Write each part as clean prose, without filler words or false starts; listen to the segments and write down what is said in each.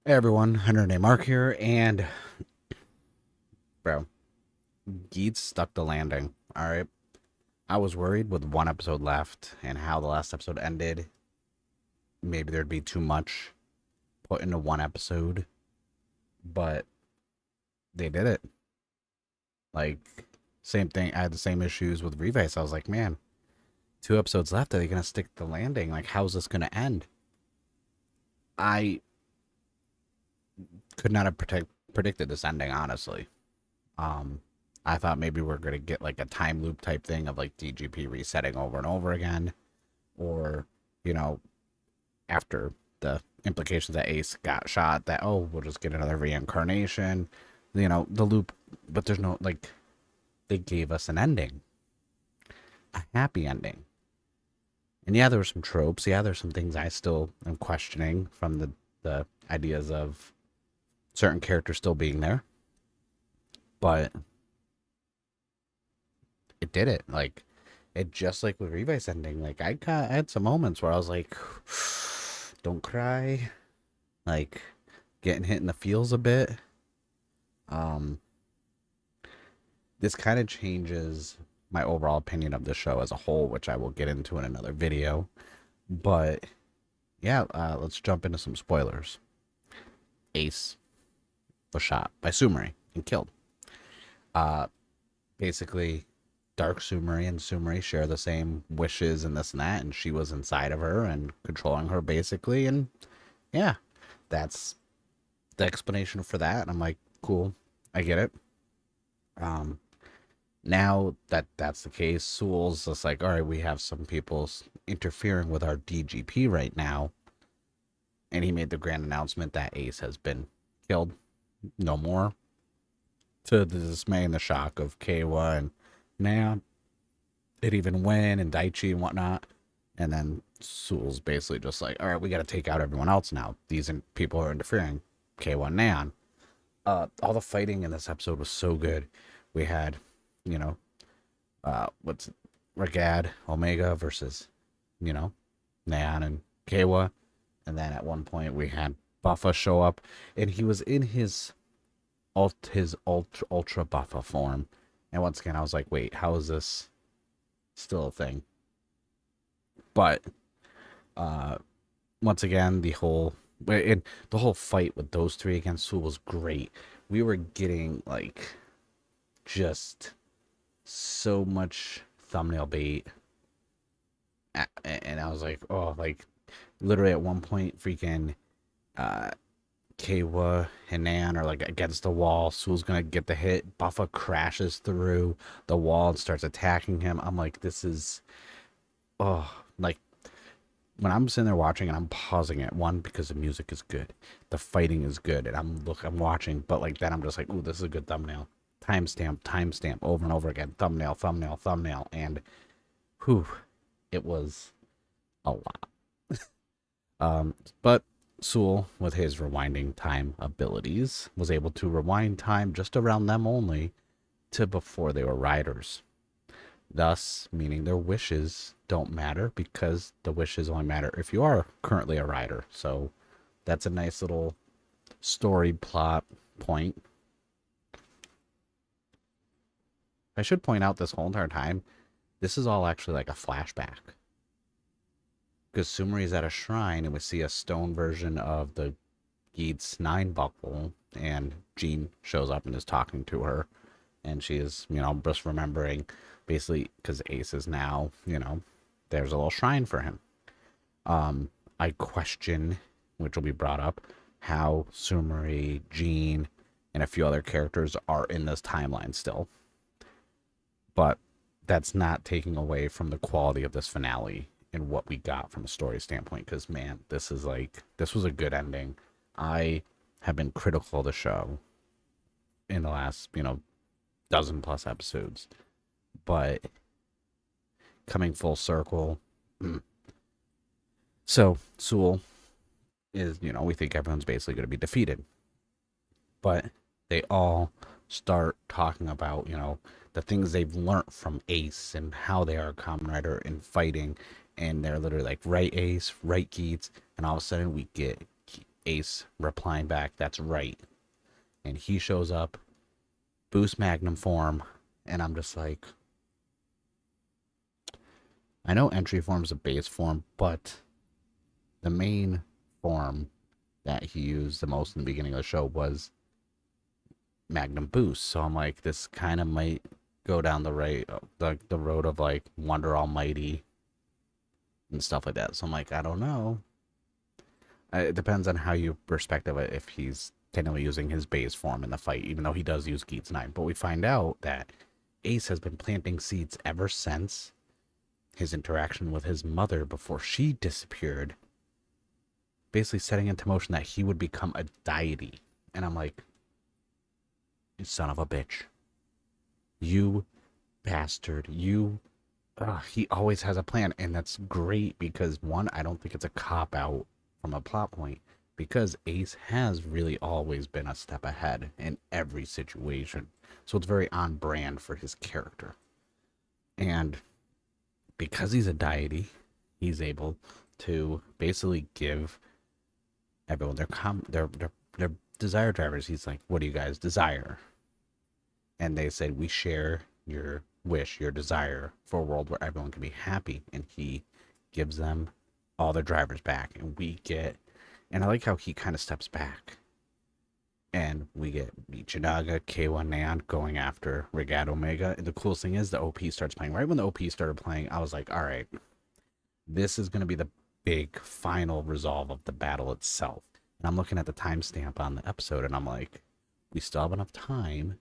Hey everyone, Hunter Day Mark here, and bro, Geats stuck the landing. All right, I was worried with one episode left and how the last episode ended. Maybe there'd be too much put into one episode, but they did it. Like same thing. I had the same issues with Revice. I was like, man, two episodes left. Are they gonna stick the landing? Like, how's this gonna end? I could not have predicted this ending, honestly. Um, I thought maybe we're gonna get like a time loop type thing of like DGP resetting over and over again, or you know, after the implications that Ace got shot, that we'll just get another reincarnation, the loop. But there's no like they gave us an ending, a happy ending. And yeah, there were some tropes. Yeah, there's some things I still am questioning from the ideas of certain characters still being there, but it did it. Like it just like with Revice ending. Like I had some moments where I was like, "Don't cry," like getting hit in the feels a bit. Um, this kind of changes my overall opinion of the show as a whole, which I will get into in another video. But yeah, let's jump into some spoilers. Ace was shot by Sumari and killed. Uh, Basically, Dark Sumari and Sumari share the same wishes and this and that, and she was inside of her and controlling her basically. And yeah, that's the explanation for that. And I'm like, cool, I get it. Um, Now that that's the case, Sewell's just like, all right, we have some people interfering with our DGP right now. And he made the grand announcement that Ace has been killed. No more. To the dismay and the shock of Keiwa and Nan, it even Wen and Daichi and whatnot. And then Sewell's basically just like, all right, we got to take out everyone else now. These people are interfering. Keiwa and Nan. All the fighting in this episode was so good. We had, you know, what's Ragad Omega versus, you know, Nan and Kawa. And then at one point we had Buffa show up and he was in his ultra Buffa form. And once again I was like, wait, how is this still a thing? But uh once again the whole fight with those three against Sul was great. We were getting like just so much thumbnail bait, and I was like, oh, like literally at one point, freaking uh, Kawa and Nan are like against the wall. Sul's gonna get the hit. Buffa crashes through the wall and starts attacking him. I'm like, this is like when I'm sitting there watching and I'm pausing it. One, because the music is good, the fighting is good, and I'm watching, but like then I'm just like, ooh, this is a good thumbnail. Timestamp, over and over again. Thumbnail, and whew, it was a lot. But Sewell, with his rewinding time abilities, was able to rewind time just around them only to before they were riders. Thus, meaning their wishes don't matter because the wishes only matter if you are currently a rider. So that's a nice little story plot point. I should point out this whole entire time, this is all actually like a flashback. Because Sumari is at a shrine and we see a stone version of the Geats 9 buckle, and Jean shows up and is talking to her, and she is, just remembering basically because Ace is now, there's a little shrine for him. I question, which will be brought up, how Sumari, Jean, and a few other characters are in this timeline still, but that's not taking away from the quality of this finale and what we got from a story standpoint. Because man, this was a good ending. I have been critical of the show in the last, dozen plus episodes. But coming full circle. So Sewell is, we think everyone's basically going to be defeated. But they all start talking about, the things they've learned from Ace and how they are a Kamen Rider in fighting. And they're literally like, right Ace, right Geats. And all of a sudden we get Ace replying back, "That's right." And he shows up, boost Magnum form, and I'm just like, I know entry form is a base form, but the main form that he used the most in the beginning of the show was Magnum Boost. So I'm like, this kind of might go down the road of like Wonder Almighty and stuff like that. So I'm like, I don't know. It depends on how you perspective it. If he's technically using his base form in the fight, even though he does use Geats 9. But we find out that Ace has been planting seeds ever since his interaction with his mother before she disappeared, basically setting into motion that he would become a deity. And I'm like, you son of a bitch. You bastard. You. He always has a plan. And that's great because, one, I don't think it's a cop out from a plot point because Ace has really always been a step ahead in every situation. So it's very on brand for his character. And because he's a deity, he's able to basically give everyone their desire drivers. He's like, "What do you guys desire?" And they said, "We share your wish, your desire for a world where everyone can be happy." And he gives them all their drivers back, and we get. And I like how he kind of steps back, and we get Michinaga, K1 Neon going after Regat Omega. And the coolest thing is the OP starts playing. Right when the OP started playing, I was like, all right, this is going to be the big final resolve of the battle itself. And I'm looking at the timestamp on the episode, and I'm like, we still have enough time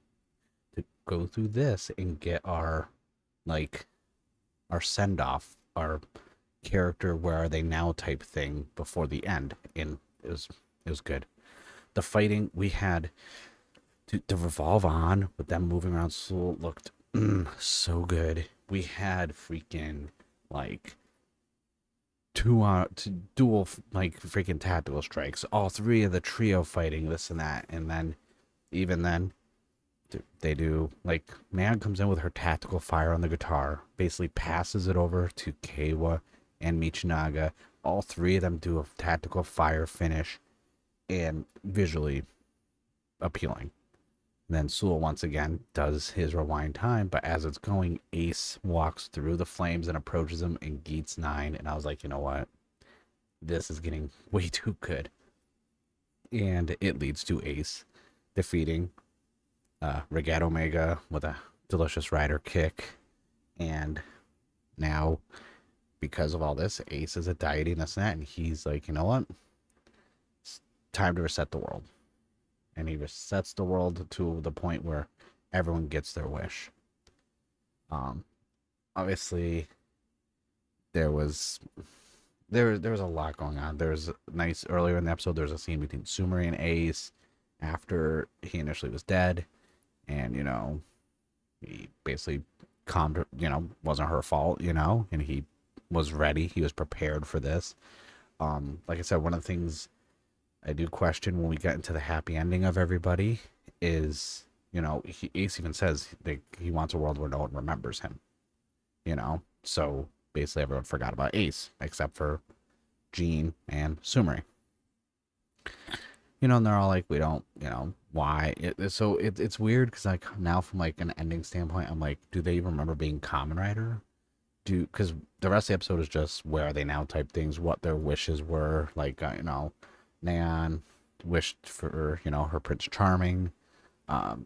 to go through this and get like our send off, our character where are they now type thing before the end. And it was good. The fighting we had to revolve on with them moving around Seoul looked so good. We had freaking like dual like freaking tactical strikes. All three of the trio fighting this and that, and then even then they do like Man comes in with her tactical fire on the guitar, basically passes it over to Kawa and Michinaga. All three of them do a tactical fire finish, and visually appealing. And then Sewell once again does his rewind time, but as it's going, Ace walks through the flames and approaches him in Geats 9, and I was like, you know what? This is getting way too good. And it leads to Ace defeating Regat Omega with a delicious rider kick. And now, because of all this, Ace is a deity and this and that, and he's like, you know what? It's time to reset the world. And he resets the world to the point where everyone gets their wish. Um, Obviously, there was there was a lot going on. There was nice earlier in the episode. There was a scene between Sumeri and Ace after he initially was dead, and he basically calmed her. Wasn't her fault. And he was ready. He was prepared for this. Like I said, one of the things I do question when we get into the happy ending of everybody is, Ace even says he wants a world where no one remembers him. So basically everyone forgot about Ace except for Jean and Sumeri. And they're all like, we don't, why? It's weird because like now from like an ending standpoint, I'm like, do they even remember being Kamen Rider? Because the rest of the episode is just where are they now type things, what their wishes were, like Neon wished for her Prince Charming.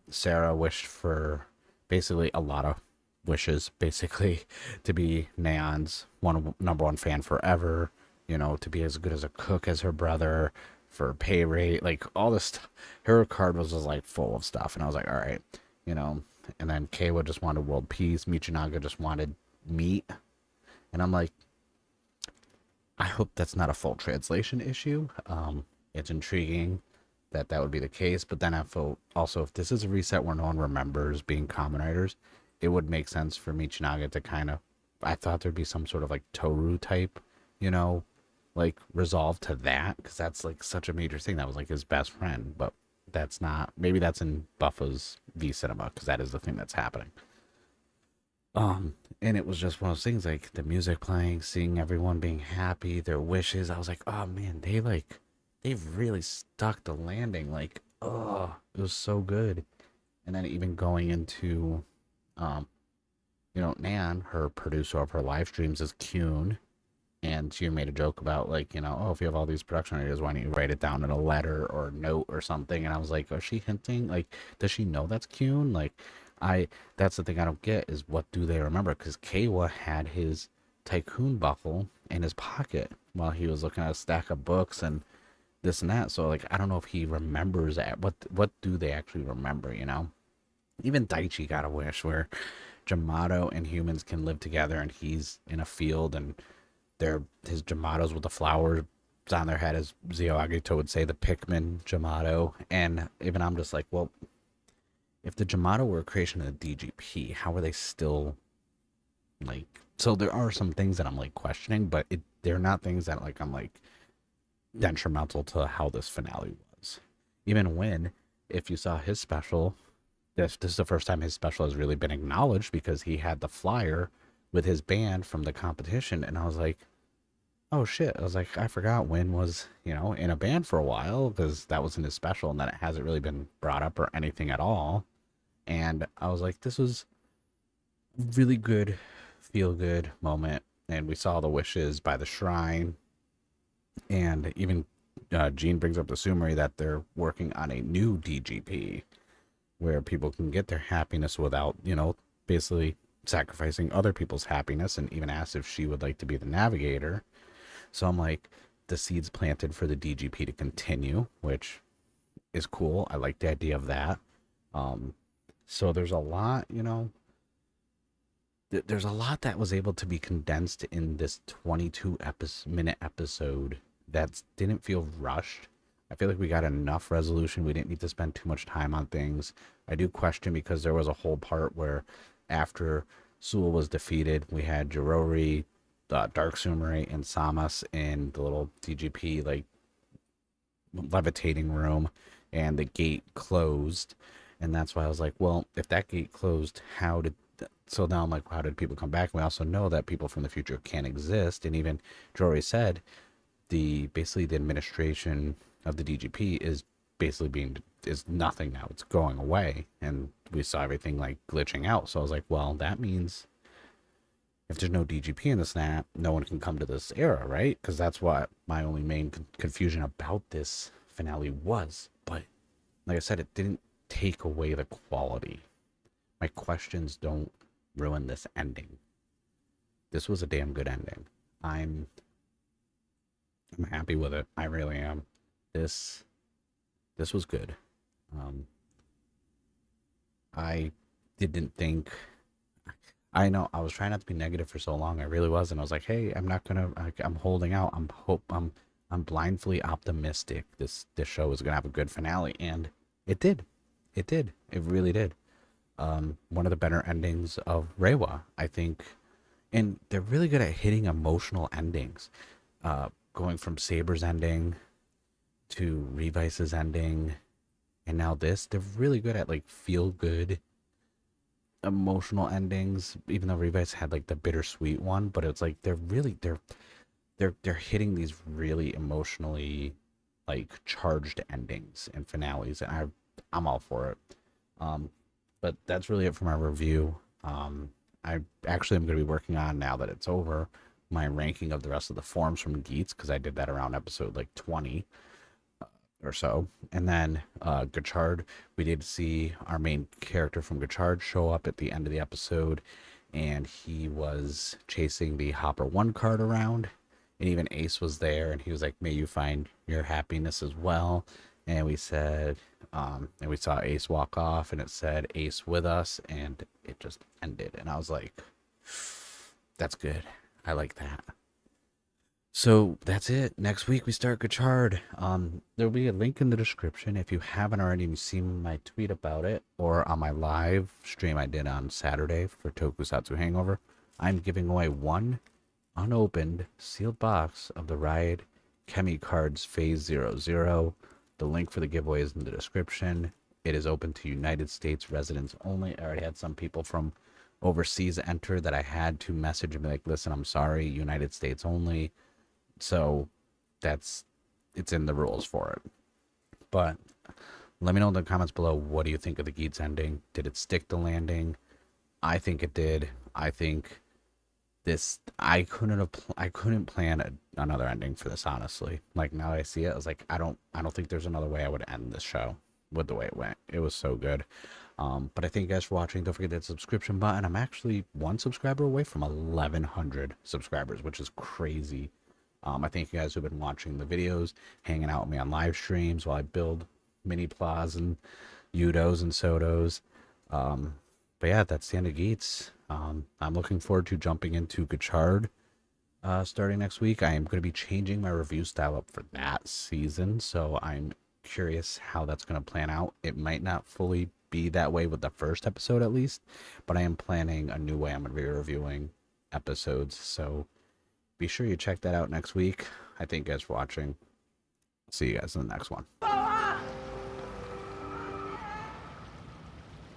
Sarah wished for basically a lot of wishes, basically to be Neon's number one fan forever. To be as good as a cook as her brother, for pay rate, like all this stuff. Her card was just like full of stuff, and I was like, all right, And then Kawa just wanted world peace. Michinaga just wanted meat, and I'm like, I hope that's not a full translation issue. It's intriguing that would be the case, but then I feel also if this is a reset where no one remembers being Kamen Riders, it would make sense for Michinaga to kind of. I thought there'd be some sort of like Toru type, like resolve to that because that's like such a major thing. That was like his best friend, but that's not. Maybe that's in Buffa's V Cinema because that is the thing that's happening. And it was just one of those things like the music playing, seeing everyone being happy, their wishes. I was like, oh man, they it really stuck the landing. Like, oh, it was so good. And then even going into, um, Nan, her producer of her live streams is Kuhn, and she made a joke about like, oh, if you have all these production ideas, why don't you write it down in a letter or a note or something? And I was like, is she hinting? Like, does she know that's Kuhn? Like, I that's the thing I don't get is what do they remember? Because Kawa had his tycoon buckle in his pocket while he was looking at a stack of books and this and that. So like, I don't know if he remembers that. What do they actually remember? Even Daichi got a wish where Jamato and humans can live together, and he's in a field and they're his Jamatos with the flowers on their head, as Zio Agito would say, the Pikmin Jamato. And even I'm just like, well, if the Jamato were a creation of the DGP, how are they still like? So there are some things that I'm like questioning, but they're not things that like I'm like detrimental to how this finale was. Even when, if you saw his special, this is the first time his special has really been acknowledged because he had the flyer with his band from the competition, and I was like, oh shit. I was like, I forgot Win was, in a band for a while because that was in his special and then it hasn't really been brought up or anything at all. And I was like, this was really good, feel good moment. And we saw the wishes by the shrine. And even Gene brings up the summary that they're working on a new DGP where people can get their happiness without, basically sacrificing other people's happiness, and even asked if she would like to be the navigator. So I'm like, the seeds planted for the DGP to continue, which is cool. I like the idea of that. Um, so there's a lot, there's a lot that was able to be condensed in this 22 minute episode that didn't feel rushed. I feel like we got enough resolution. We didn't need to spend too much time on things. I do question because there was a whole part where after Sewell was defeated, we had Jirori, Dark Sumeri, and Samus in the little DGP like levitating room, and the gate closed. And that's why I was like, well, if that gate closed, how did so now I'm like, how did people come back? We also know that people from the future can exist, and even Jory said the basically the administration of the DGP is basically being is nothing now. It's going away, and we saw everything like glitching out. So I was like, well, that means if there's no DGP in the snap, no one can come to this era, right? Because that's what my only main confusion about this finale was. But like I said, it didn't take away the quality. My questions don't ruin this ending. This was a damn good ending. I'm I'm happy with it. I really am. This this was good. Um, I didn't think. I know I was trying not to be negative for so long. I really was, and I was like, "Hey, I'm not gonna. I'm holding out. I'm blindly optimistic. This show is gonna have a good finale," and it did. It did. It really did. One of the better endings of Reiwa, I think, and they're really good at hitting emotional endings. Going from Saber's ending to Revice's ending, and now this, they're really good at like feel good emotional endings. Even though Revice had like the bittersweet one, but it's like they're hitting these really emotionally like charged endings and finales, and I'm all for it. Um, but that's really it for my review. I actually am going to be working on, now that it's over, my ranking of the rest of the forms from Geats, because I did that around episode like 20 or so. And then Gachard, we did see our main character from Gachard show up at the end of the episode, and he was chasing the Hopper 1 card around. And even Ace was there, and he was like, may you find your happiness as well. And we said, and we saw Ace walk off, and it said Ace with us, and it just ended. And I was like, that's good. I like that. So that's it. Next week we start Gachard. There'll be a link in the description if you haven't already seen my tweet about it, or on my live stream I did on Saturday for Tokusatsu Hangover. I'm giving away one unopened sealed box of the Ride Chemi Cards Phase 00. The link for the giveaway is in the description. It is open to United States residents only. I already had some people from overseas enter that I had to message and be like, listen, I'm sorry, United States only. So that's it's in the rules for it. But let me know in the comments below, what do you think of the Geats ending? Did it stick the landing? I think it did. I think this I couldn't plan another ending for this, honestly. Like, now that I see it, I was like, I don't think there's another way I would end this show with the way it went. It was so good. But I thank you guys for watching. Don't forget that subscription button. I'm actually one subscriber away from 1,100 subscribers, which is crazy. I thank you guys who've been watching the videos, hanging out with me on live streams while I build mini plas and Udos and Sodos. But yeah, that's the end of Geats. I'm looking forward to jumping into Gachard starting next week. I am going to be changing my review style up for that season, so I'm curious how that's going to plan out. It might not fully be that way with the first episode, at least, but I am planning a new way I'm going to be reviewing episodes, so be sure you check that out next week. I thank you guys for watching. See you guys in the next one.